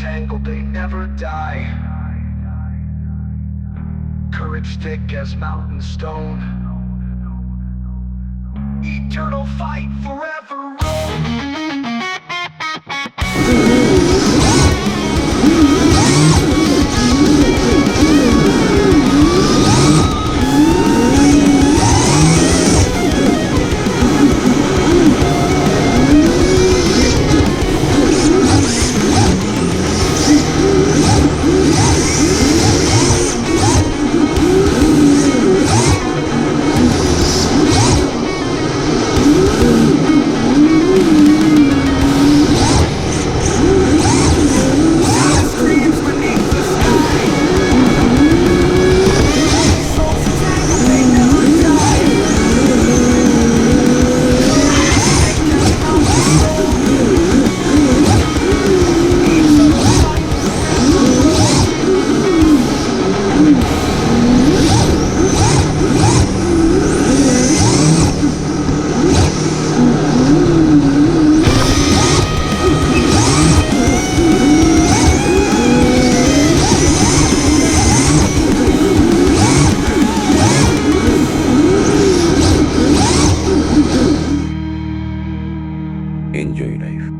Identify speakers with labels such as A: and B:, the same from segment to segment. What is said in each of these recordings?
A: tangled, they never die. Courage thick as mountain stone. Eternal fight forever.
B: Enjoy life.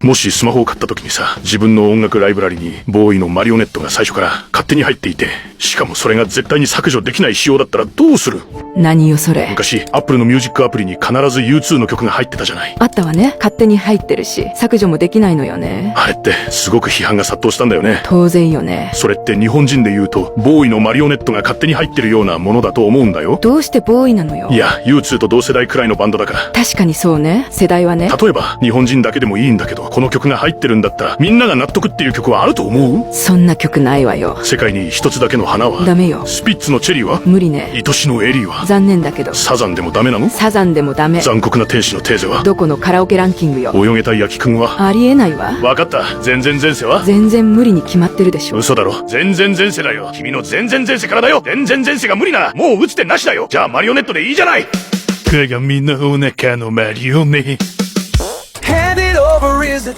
C: もしスマホを買った時にさ、自分の音楽ライブラリにボーイのマリオネットが最初から勝手に入っていて、しかもそれが絶対に削除できない仕様だったらどうする？
D: 何よそれ。
C: 昔、Apple のミュージックアプリに必ず U2 の曲が入ってたじゃない。
D: あったわね。勝手に入ってるし、削除もできないのよね。
C: あれってすごく批判が殺到したんだよね。
D: 当然よね。
C: それって日本人で言うと、ボーイのマリオネットが勝手に入ってるようなものだと思うんだよ。
D: どうしてボーイなのよ。
C: いや、U2 と同世代くらいのバンドだから。
D: 確かにそうね。世代はね。
C: 例えば、日本人だけでもいいんだけど、この曲が入ってるんだったら、みんなが納得っていう曲はあると思う？
D: そんな曲ないわよ。
C: 世界に一つだけの花は？
D: ダメよ。
C: スピッツのチェリーは？
D: 無理ね。
C: 愛しのエリーは？
D: 残念だけど。
C: サザンでもダメなの？
D: サザンでもダメ。
C: 残酷な天使のテーゼは？
D: どこのカラオケランキングよ。
C: 泳げた焼きくんは？
D: ありえないわ。
C: わかった。全然前世は？
D: 全然無理に決まってるでしょ。
C: 嘘だろ。全然前世だよ。君の全然前世からだよ。全然前世が無理ならもう打つ手なしだよ。じゃあマリオネットでいいじゃない。鏡の中のマリオネ。
A: Hand it over, is it?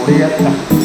E: 俺やった